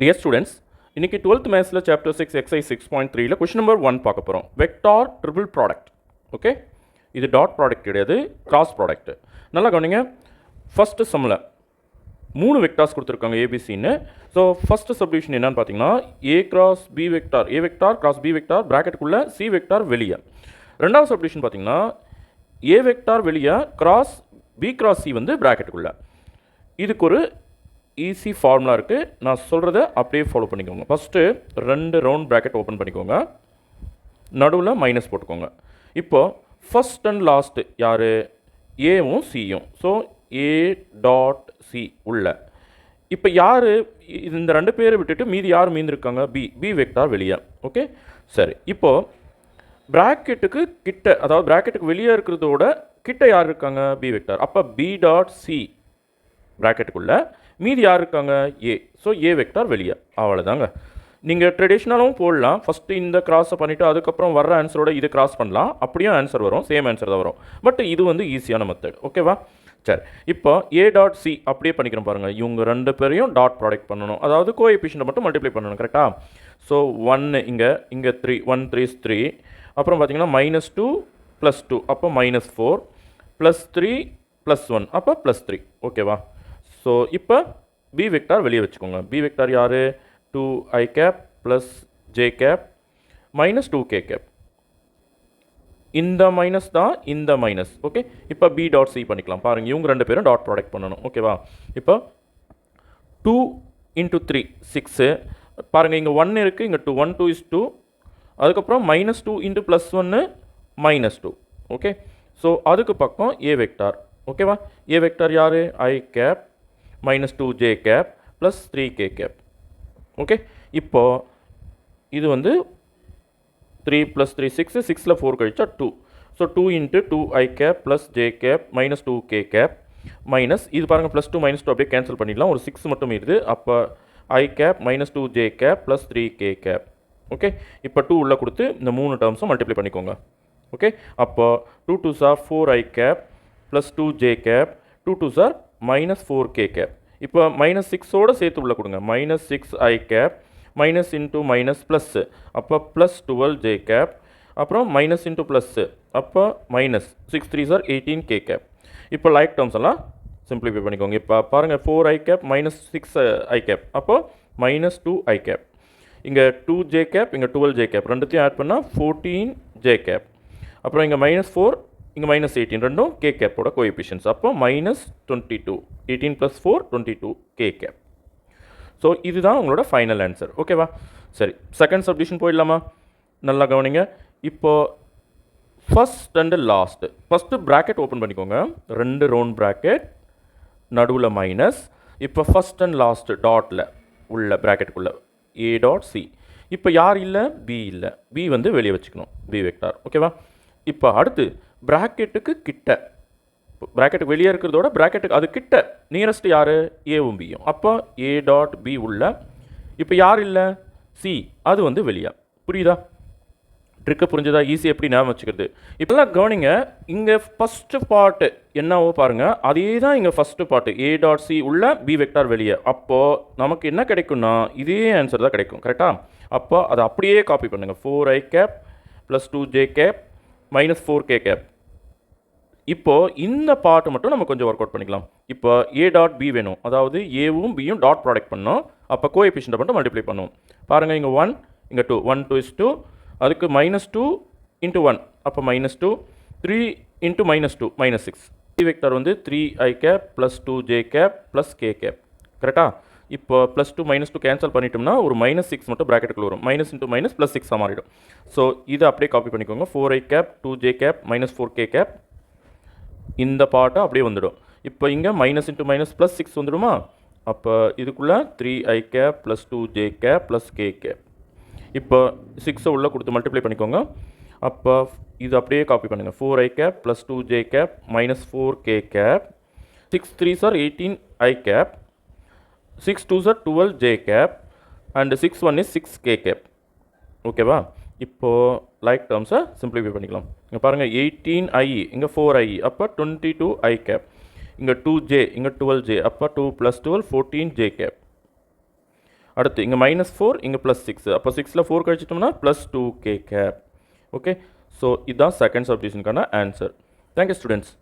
Dear students, இன்னைக்கு 12th மேத்ஸில் chapter 6 exercise 6.3ல கொஷின் நம்பர் 1 பார்க்க போகிறோம். Vector triple product. ஓகே, இது டாட் ப்ராடக்ட் கிடையாது, கிராஸ் ப்ராடக்ட். நல்லா கவனிங்க. ஃபஸ்ட்டு சம்மில் 3 வெக்டார்ஸ் கொடுத்துருக்காங்க ஏபிசின்னு. ஸோ ஃபஸ்ட்டு சப்டிவிஷன் என்னன்னு பார்த்தீங்கன்னா A cross B vector, A vector cross B vector ப்ராக்கெட்டுக்குள்ளே சி வெக்டார் வெளியே. ரெண்டாவது சப்டிவிஷன் பார்த்தீங்கன்னா ஏ வெக்டார் வெளியே கிராஸ் பி கிராஸ் சி வந்து ப்ராக்கெட்டுக்குள்ளே. இதுக்கு ஒரு ஈஸி ஃபார்முலா இருக்குது, நான் சொல்கிறத அப்படியே ஃபாலோ பண்ணிக்கோங்க. ஃபஸ்ட்டு 2 ரவுண்ட் ப்ராக்கெட் ஓப்பன் பண்ணிக்கோங்க, நடுவில் மைனஸ் போட்டுக்கோங்க. இப்போது ஃபஸ்ட் அண்ட் லாஸ்ட்டு யார், ஏவும் சியும். ஸோ ஏ டாட் சி உள்ள. இப்போ யார், இந்த 2 பேரை விட்டுட்டு மீதி யார் மீந்திருக்காங்க, பி வெக்டார் வெளியே. ஓகே சரி, இப்போது ப்ராக்கெட்டுக்கு கிட்ட, அதாவது ப்ராக்கெட்டுக்கு வெளியே இருக்கிறதோட கிட்ட யார் இருக்காங்க, பி வெக்டார். அப்போ பி டாட் சி ப்ராக்கெட்டுக்குள்ளே மீதி யார் இருக்காங்க, ஏ. ஸோ ஏ வெக்டார் வெளியே. அவ்வளோதாங்க. நீங்கள் ட்ரெடிஷ்னலாகவும் போடலாம். ஃபஸ்ட்டு இந்த கிராஸை பண்ணிவிட்டு அதுக்கப்புறம் வர்ற ஆன்சரோட இது கிராஸ் பண்ணலாம், அப்படியும் ஆன்சர் வரும், சேம் ஆன்சர் தான் வரும். பட் இது வந்து ஈஸியான மெத்தட். ஓகேவா? சரி, இப்போ ஏ டாட் சி அப்படியே பண்ணிக்கிறோம் பாருங்கள். இவங்க 2 பேரையும் டாட் ப்ராடக்ட் பண்ணணும், அதாவது கோஎஃபிஷியன்ட்டை மட்டும் மல்டிப்ளை பண்ணணும். கரெக்டாக? ஸோ 1 இங்கே 3, 1 3 is 3. அப்புறம் பார்த்தீங்கன்னா -2 + 2, அப்போ -4 +3 +1, அப்போ +3. ஓகேவா? ஸோ இப்போ பி வெக்டார் வெளியே வச்சுக்கோங்க. பி வெக்டார் யார், 2i cap plus j cap minus 2k cap. இந்த மைனஸ் தான் இந்த மைனஸ். ஓகே, இப்போ பி டாட் சி பண்ணிக்கலாம். பாருங்கள், இவங்க 2 பேரும் டாட் ப்ராடக்ட் பண்ணணும். ஓகேவா? இப்போ 2 × 3 6. பாருங்கள், இங்கே 1 இருக்குது, இங்கே 2, 1 2 is 2. அதுக்கப்புறம் -2 × +1 -2. ஓகே, ஸோ அதுக்கு பக்கம் ஏ வெக்டார். ஓகேவா? ஏ வெக்டார் யார், i cap -2j cap plus 3k cap. Okay, இப்போது இது வந்து 3 + 3 6, 6ல் 4 கழிச்சா 2. So 2 × 2i cap plus j cap -2k cap minus இது பாருங்கள், +2 -2 அப்படியே கேன்சல் பண்ணிடலாம், ஒரு 6 மட்டும் இருக்குது. அப்போ i cap -2j cap plus 3k cap. Okay, இப்போ 2 உள்ளே கொடுத்து இந்த 3 டேர்ம்ஸும் மல்டிப்ளை பண்ணிக்கோங்க. ஓகே, அப்போ 2 2s are 4i cap plus 2j cap, 2 2s are -4k cap. இப்போ -6ஓடு சேர்த்து உள்ளே கொடுங்க, -6i cap minus into minus plus, அப்போ +12j கேப், அப்புறம் மைனஸ் இன்ட்டு ப்ளஸ்ஸு, அப்போ -6 3s are 18k கேப். இப்போ லைக் டேர்ம்ஸ் எல்லாம் சிம்பிளிஃபை பண்ணிக்கோங்க. இப்போ பாருங்கள், 4i கேப் -6i கேப், அப்போ -2i கேப். இங்கே 2j கேப், இங்கே 12j கேப், ரெண்டுத்தையும் ஆட் பண்ணால் 14j கேப். அப்புறம் இங்கே -4, இங்கே -18, ரெண்டும் k கேப்போட கோஎஃபிஷியன்ட்ஸ். அப்போ -22, 18 + 4 22k கேப். ஸோ இதுதான் உங்களோட ஃபைனல் ஆன்சர். ஓகேவா? சரி, செகண்ட் சப்டிவிஷன் போயிடலாமா? நல்லா கவனிங்க. இப்போது first and last. First bracket open பண்ணிக்கோங்க, 2 ரவுண்ட் ப்ராக்கெட், நடுவில் மைனஸ். இப்போ ஃபஸ்ட் அண்ட் லாஸ்ட்டு டாட்டில் உள்ள ப்ராக்கெட்டுக்குள்ளே ஏ டாட் சி. இப்போ யார் இல்லை, பி இல்லை, பி வந்து வெளியே வச்சுக்கணும், பி வெக்டார். ஓகேவா? இப்போ அடுத்து ப்ராக்கெட்டுக்கு கிட்ட, ப்ராக்கெட்டுக்கு வெளியே இருக்கிறதோட ப்ராக்கெட்டுக்கு அது கிட்ட நியரஸ்ட் யார், ஏவும் பியும். அப்போ ஏ டாட் பி உள்ள. இப்போ யார் இல்லை, சி, அது வந்து வெளியே. புரியுதா? ட்ரிக்கு புரிஞ்சுதா? ஈஸி எப்படி ஞாபகம் வச்சுக்கிறது. இப்போல்லாம் கவனிங்க, இங்கே ஃபஸ்ட்டு பார்ட்டு என்னவோ பாருங்கள், அதே தான் இங்கே first part, A dot C உள்ள பி வெக்டார் வெளியே. அப்போது நமக்கு என்ன கிடைக்கும்னா இதே ஆன்சர் தான் கிடைக்கும். கரெக்டாக? அப்போ அதை அப்படியே காப்பி பண்ணுங்கள். 4i cap plus 2j cap -4k gap. இப்போது இந்த பார்ட் மட்டும் நம்ம கொஞ்சம் ஒர்க் அவுட் பண்ணிக்கலாம். இப்போ ஏ டாட் பி வேணும், அதாவது ஏவும் பியும் டாட் ப்ராடக்ட் பண்ணோம். அப்போ கோஎஃபிஷியன்ட்டை மட்டும் மல்டிப்ளை பண்ணுவோம். பாருங்கள், இங்கே 1, இங்கே 2, 1 2 is 2. அதுக்கு -2 × 1, அப்போ -2, 3 × -2 -6. பி வெக்டார் வந்து 3i cap plus 2j cap plus k cap. கரெக்டாக? இப்போ +2 -2 கேன்சல் பண்ணிட்டோம்னா ஒரு -6 மட்டும் ப்ராக்கெட்டுக்குள்ள வரும். -× +6 மாறிடும். ஸோ இதை அப்படியே காப்பி பண்ணிக்கோங்க. 4i gap 2j cap -4k gap. இந்த பார்ட்டை அப்படியே வந்துடும். இப்போ இங்கே -× +6 வந்துடுமா? அப்போ இதுக்குள்ளே 3i cap plus 2j cap plus k cap. இப்போ 6 உள்ளே கொடுத்து மல்டிப்ளை பண்ணிக்கோங்க. அப்போ இது அப்படியே காப்பி பண்ணுங்கள். 4i cap plus 2j cap -4k cap, 6 3s are 18i cap, 6 2s are 12j cap, and 6 1 is 6k cap. ஓகேவா? இப்போது லைக் டேர்ம்ஸை சிம்பிளிஃபை பண்ணிக்கலாம். இங்கே பாருங்கள், 18i, இங்கே 4i, அப்போ 22i கேப். இங்கே 2j, இங்கே 12j, அப்போ 2 + 12 14j கேப். அடுத்து இங்கே -4 இங்கே +6 அப்போ 6ல் 4 கழிச்சிட்டோம்னா +2k கேப். ஓகே ஸோ இதுதான் செகண்ட் சப்டிவிஷனுக்கான ஆன்சர். Thank you students.